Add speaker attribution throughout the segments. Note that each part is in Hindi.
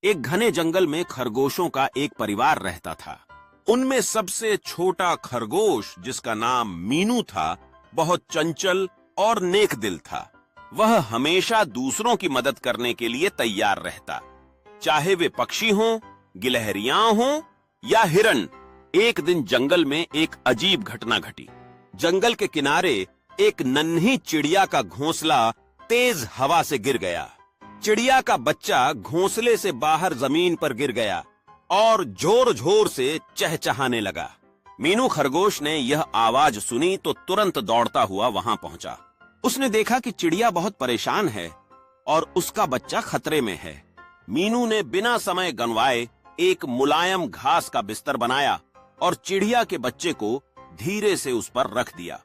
Speaker 1: एक घने जंगल में खरगोशों का एक परिवार रहता था। उनमें सबसे छोटा खरगोश, जिसका नाम मीनू था, बहुत चंचल और नेक दिल था। वह हमेशा दूसरों की मदद करने के लिए तैयार रहता, चाहे वे पक्षी हों, गिलहरियां हों या हिरन। एक दिन जंगल में एक अजीब घटना घटी। जंगल के किनारे एक नन्ही चिड़िया का घोंसला तेज हवा से गिर गया। चिड़िया का बच्चा घोंसले से बाहर जमीन पर गिर गया और जोर जोर से चहचहाने लगा। मीनू खरगोश ने यह आवाज सुनी तो तुरंत दौड़ता हुआ वहां पहुंचा। उसने देखा कि चिड़िया बहुत परेशान है और उसका बच्चा खतरे में है। मीनू ने बिना समय गंवाए एक मुलायम घास का बिस्तर बनाया और चिड़िया के बच्चे को धीरे से उस पर रख दिया।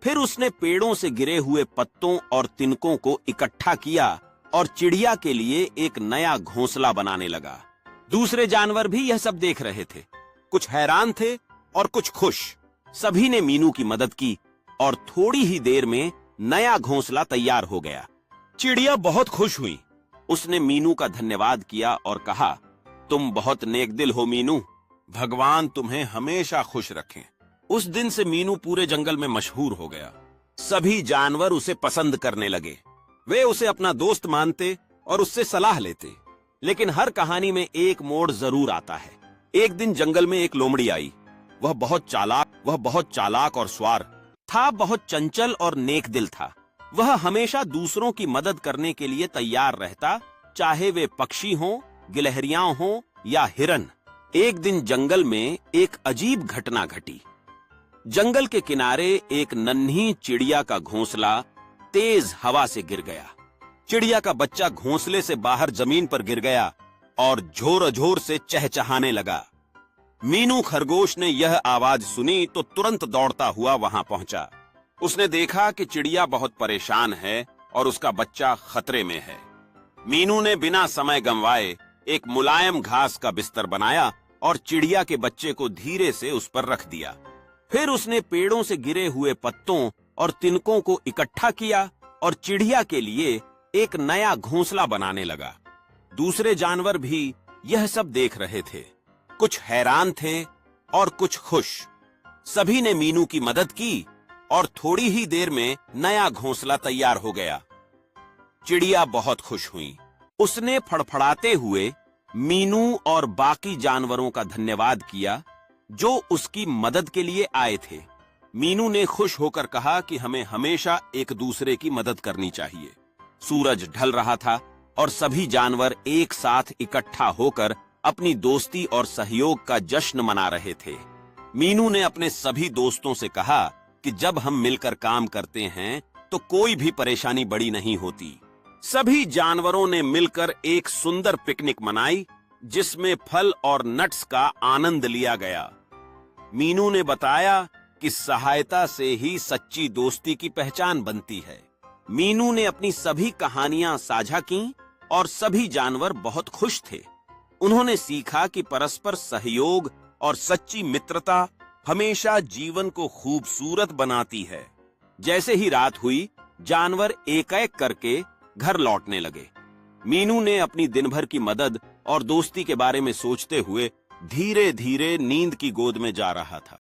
Speaker 1: फिर उसने पेड़ों से गिरे हुए पत्तों और तिनकों को इकट्ठा किया और चिड़िया के लिए एक नया घोंसला बनाने लगा। दूसरे जानवर भी यह सब देख रहे थे। कुछ हैरान थे और कुछ खुश। सभी ने मीनू की मदद की और थोड़ी ही देर में नया घोंसला तैयार हो गया। चिड़िया बहुत खुश हुई। उसने मीनू का धन्यवाद किया और कहा, तुम बहुत नेक दिल हो मीनू, भगवान तुम्हें हमेशा खुश रखें। उस दिन से मीनू पूरे जंगल में मशहूर हो गया। सभी जानवर उसे पसंद करने लगे। वे उसे अपना दोस्त मानते और उससे सलाह लेते। लेकिन हर कहानी में एक मोड़ जरूर आता है। एक दिन जंगल में एक लोमड़ी आई। वह बहुत चालाक और स्वार था, बहुत चंचल और नेक दिल था। वह हमेशा दूसरों की मदद करने के लिए तैयार रहता, चाहे वे पक्षी हों, गिलहरियां हों या हिरन। एक दिन जंगल में एक अजीब घटना घटी। जंगल के किनारे एक नन्ही चिड़िया का घोंसला तेज हवा से गिर गया। चिड़िया का बच्चा घोंसले से बाहर जमीन पर गिर गया और जोर जोर से चहचहाने लगा। मीनू खरगोश ने यह आवाज सुनी तो तुरंत दौड़ता हुआ वहां पहुंचा। उसने देखा कि चिड़िया बहुत परेशान है और उसका बच्चा खतरे में है। मीनू ने बिना समय गंवाए एक मुलायम घास का बिस्तर बनाया और चिड़िया के बच्चे को धीरे से उस पर रख दिया। फिर उसने पेड़ों से गिरे हुए पत्तों और तिनकों को इकट्ठा किया और चिड़िया के लिए एक नया घोंसला बनाने लगा। दूसरे जानवर भी यह सब देख रहे थे। कुछ हैरान थे और कुछ खुश। सभी ने मीनू की मदद की और थोड़ी ही देर में नया घोंसला तैयार हो गया। चिड़िया बहुत खुश हुई। उसने फड़फड़ाते हुए मीनू और बाकी जानवरों का धन्यवाद किया जो उसकी मदद के लिए आए थे। मीनू ने खुश होकर कहा कि हमें हमेशा एक दूसरे की मदद करनी चाहिए। सूरज ढल रहा था और सभी जानवर एक साथ इकट्ठा होकर अपनी दोस्ती और सहयोग का जश्न मना रहे थे। मीनू ने अपने सभी दोस्तों से कहा कि जब हम मिलकर काम करते हैं तो कोई भी परेशानी बड़ी नहीं होती। सभी जानवरों ने मिलकर एक सुंदर पिकनिक मनाई जिसमें फल और नट्स का आनंद लिया गया। मीनू ने बताया कि सहायता से ही सच्ची दोस्ती की पहचान बनती है। मीनू ने अपनी सभी कहानियां साझा की और सभी जानवर बहुत खुश थे। उन्होंने सीखा कि परस्पर सहयोग और सच्ची मित्रता हमेशा जीवन को खूबसूरत बनाती है। जैसे ही रात हुई, जानवर एक-एक करके घर लौटने लगे। मीनू ने अपनी दिन भर की मदद और दोस्ती के बारे में सोचते हुए धीरे-धीरे नींद की गोद में जा रहा था।